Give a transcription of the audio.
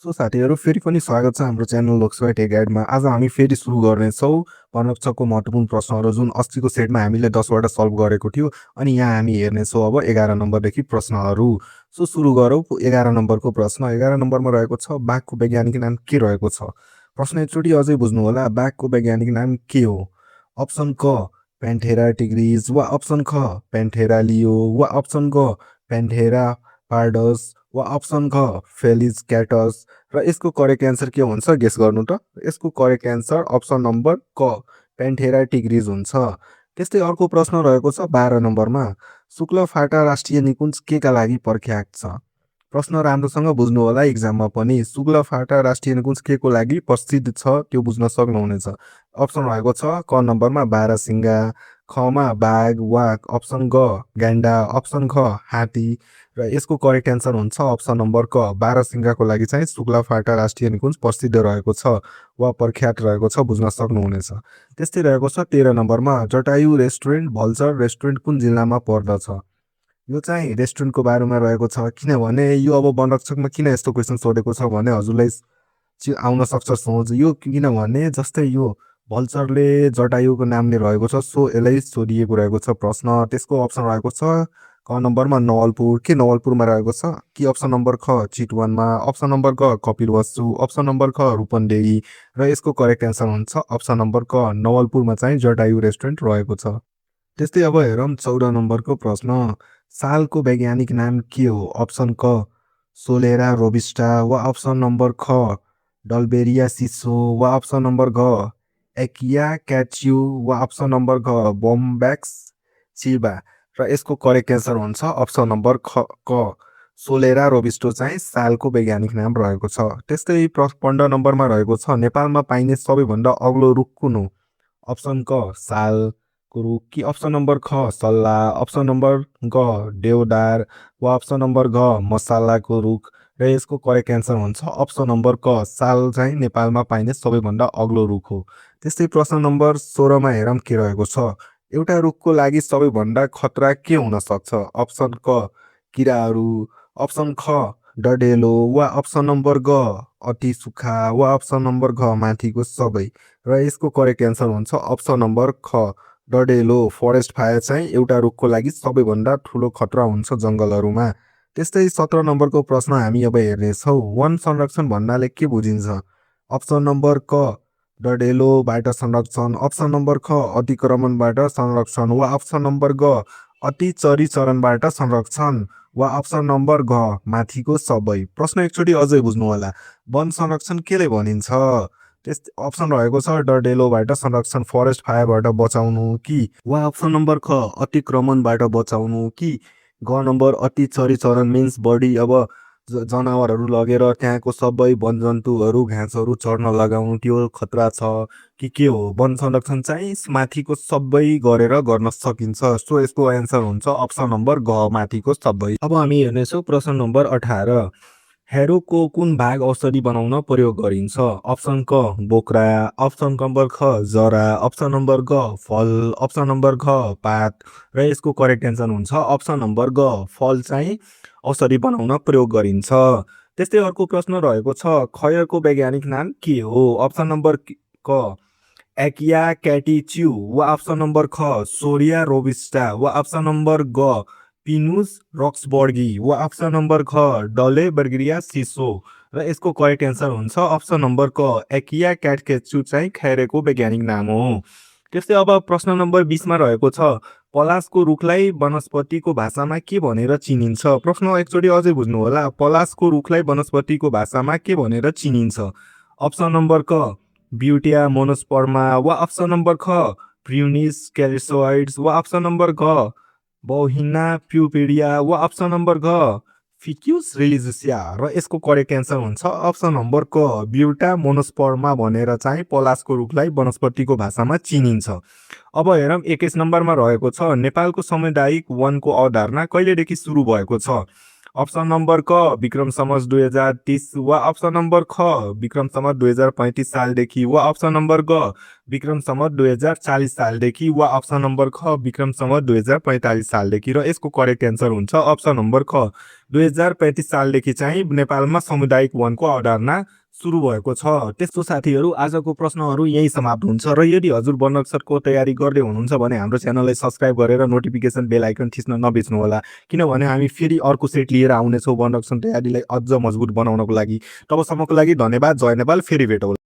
So साथीहरू फेरि पनि स्वागत छ हाम्रो च्यानल लोक्सेवा टेक गाइडमा। आज हामी फेरि सुरु गर्नेछौँ बनरक्षको महत्त्वपूर्ण प्रश्नहरू जुन अस्तिको सेटमा हामीले 10वटा सल्भ गरेको थियो अनि यहाँ हामी हेर्नेछौँ अब 11 नम्बरदेखि प्रश्नहरू। सो सुरु गरौँ 11 नम्बरको प्रश्न। 11 नम्बरमा रहेको छ बाघको वैज्ञानिक नाम के रहेको छ। प्रश्न एकचोटि अझै बुझ्नु होला, बाघको वैज्ञानिक नाम के हो। अप्सन क प्यान्थेरा टिग्रिस वा अप्सन ख प्यान्थेरा लियो वा अप्सन ग प्यान्थेरा पार्डस वा अप्सन ख फेलिज क्याटस र यसको करेक्ट एन्सर के हुन्छ गेस गर्नु त। यसको करेक्ट एन्सर अप्सन नम्बर क प्यान्थेरा टिग्रिस हुन्छ। त्यस्तै अर्को प्रश्न रहेको छ 12 नम्बरमा, शुक्ल फाटा राष्ट्रिय निकुञ्ज केका लागि प्रख्यात छ। प्रश्न राम्रोसँग बुझ्नु होला इक्जाममा पनि। शुक्ल फाटा राष्ट्रिय निकुञ्ज के को लागि प्रसिद्ध छ त्यो बुझ्न सक्नुहुनेछ। अप्सन रहेको छ क नम्बरमा बारासिङ्गा, खमा बाघ वा अप्सन ग गान्डा, अप्सन ख हात्ती र यसको करेक्ट एन्सर हुन्छ अप्सन नम्बर क बारासिङ्गाको लागि चाहिँ शुक्ला फाटा राष्ट्रिय निकुञ्ज प्रसिद्ध रहेको छ वा प्रख्यात रहेको छ, बुझ्न सक्नुहुनेछ। त्यस्तै रहेको छ 13 नम्बरमा, जटायु रेस्टुरेन्ट भल्चर रेस्टुरेन्ट कुन जिल्लामा पर्दछ। यो चाहिँ रेस्टुरेन्टको बारेमा रहेको छ, किनभने यो अब वनरक्षकमा किन यस्तो क्वेसन सोधेको छ भने हजुरलाई आउन सक्छ सोच। यो किनभने जस्तै यो भल्चरले जटायुको नामले रहेको छ, सो यसलाई सोधिएको रहेको छ प्रश्न। त्यसको अप्सन रहेको छ क नम्बरमा नवलपुर, के नवलपुरमा रहेको छ कि अप्सन नम्बर ख चितवनमा, अप्सन नम्बर क कपिलवस्तु, अप्सन नम्बर ख रूपन्देही र यसको करेक्ट एन्सर हुन्छ अप्सन नम्बर क नवलपुरमा चाहिँ जटायु रेस्टुरेन्ट रहेको छ। त्यस्तै अब हेरौँ 14 नम्बरको प्रश्न, सालको वैज्ञानिक नाम के हो। अप्सन क सोलेरा रोबिस्टा वा अप्सन नम्बर ख डल्बेरिया सिसो वा अप्सन नम्बर घ एकिया क्याच्यु वा अप्सन नम्बर घ बोम्ब्याक्स चिबा र यसको करेक्ट एन्सर हुन्छ अप्सन नम्बर क सोलेरा रोबिस्टो चाहिँ सालको वैज्ञानिक नाम रहेको छ। त्यस्तै 15 नम्बरमा रहेको छ, नेपालमा पाइने सबैभन्दा अग्लो रुख कुन हो। अप्सन क सालको रुख कि अप्सन नम्बर ख सल्ला, अप्सन नम्बर ग देवदार वा अप्सन नम्बर घ मसालाको रुख र यसको करेक्ट एन्सर हुन्छ अप्सन नम्बर क साल चाहिँ नेपालमा पाइने सबैभन्दा अग्लो रुख हो। त्यस्तै प्रश्न नम्बर 16मा हेरौँ के रहेको छ, एउटा रुखको लागि सबैभन्दा खतरा के हुन सक्छ। अप्सन क किराहरू, अप्सन ख डढेलो वा अप्सन नम्बर ग अति सुक्खा वा अप्सन नम्बर घ माथिको सबै र यसको करेक्ट एन्सर हुन्छ अप्सन नम्बर ख डढेलो। फरेस्ट फायर चाहिँ एउटा रुखको लागि सबैभन्दा ठुलो खतरा हुन्छ जङ्गलहरूमा। त्यस्तै 17 नम्बरको प्रश्न हामी अब हेर्नेछौँ, वन संरक्षण भन्नाले के बुझिन्छ। अप्सन नम्बर क डढेलोबाट संरक्षण, अप्सन नम्बर ख अतिक्रमणबाट संरक्षण वा अप्सन नम्बर ग अति चरीचरणबाट संरक्षण वा अप्सन नम्बर घ माथिको सबै। प्रश्न एकचोटि अझै बुझ्नु होला, वन संरक्षण केले भनिन्छ। त्यस्तै अप्सन रहेको छ डढेलोबाट संरक्षण फरेस्ट फायरबाट बचाउनु कि वा अप्सन नम्बर ख अतिक्रमणबाट बचाउनु कि ग नम्बर अति चरीचरण मिन्स बढी अब जनावरहरू लगेर त्यहाँको सबै वनजन्तुहरू घाँसहरू चढ्न लगाउनु त्यो खतरा छ कि के हो। वन संरक्षण चाहिँ माथिको सबै गरेर गर्न सकिन्छ, सो यसको एन्सर हुन्छ अप्सन नम्बर घ माथिको सबै। अब हामी हेर्नेछौँ प्रश्न नम्बर 18, हेरोको कुन भाग औषधि बनाउन प्रयोग गरिन्छ। अप्सन क बोक्रा, अप्सन नम्बर ख जरा, अप्सन नम्बर ग फल, अप्सन नम्बर घ पात र यसको करेक्ट एन्सर हुन्छ अप्सन नम्बर ग फल चाहिँ औषधि बनाउन प्रयोग गरिन्छ। त्यस्तै अर्को प्रश्न रहेको छ, खयरको वैज्ञानिक नाम के हो। अप्सन नम्बर क एकिया क्याटिच्यु वा अप्सन नम्बर ख सोरिया रोबिस्टा वा अप्सन नम्बर ग पिनुस रक्सबर्गी वा अप्सन नम्बर ख डले बर्गिरिया सिसो र यसको करेक्ट एन्सर हुन्छ अप्सन नम्बर क एकिया क्याटकेच्यु चाहिँ खैरेको वैज्ञानिक नाम हो। त्यस्तै अब प्रश्न नम्बर 20मा रहेको छ, पलासको रुखलाई वनस्पतिको भाषामा के भनेर चिनिन्छ। प्रश्न एकचोटि अझै बुझ्नु होला, पलासको रुखलाई वनस्पतिको भाषामा के भनेर चिनिन्छ। अप्सन नम्बर क ब्युटिया मोनोस्पर्मा वा अप्सन नम्बर ख प्रिउनिस क्यारिसोइड्स वा अप्सन नम्बर घ बौहिना प्युपिडिया वा अप्सन नम्बर घ फिक्युस रिलिजिसिया र यसको करेक्ट एन्सर हुन्छ अप्सन नम्बर क ब्युटा मोनोस्पर्मा भनेर चाहिँ पलासको रुखलाई वनस्पतिको भाषामा चिनिन्छ। अब हेरौँ 21 नम्बरमा रहेको छ, नेपालको सामुदायिक वनको अवधारणा कहिलेदेखि सुरु भएको छ। अप्सन नम्बर क विक्रम सम्वत 2030 वा अप्सन नम्बर ख विक्रम सम्वत 2035 सालदेखि वा अप्सन नम्बर ग विक्रम सम्वत 2040 सालदेखि वा अप्सन नम्बर ख विक्रम सम्वत 2045 सालदेखि र यसको करेक्ट एन्सर हुन्छ अप्सन नम्बर ख 2035 सालदेखि चाहिँ नेपालमा सामुदायिक वनको अवधारणा सुरु भएको छ। त्यस्तो साथीहरू आजको प्रश्नहरू यही समाप्त हुन्छ र यदि हजुर बनरक्षको तयारी गर्दै हुनुहुन्छ भने हाम्रो च्यानललाई सब्स्क्राइब गरेर नोटिफिकेसन बेल आइकन थिच्न नबिर्सनु होला, किनभने हामी फेरि अर्को सेट लिएर आउनेछौँ बनरक्षण तयारीलाई अझ मजबुत बनाउनको लागि। तबसम्मको लागि धन्यवाद। जय नेपाल। फेरि भेटौँ।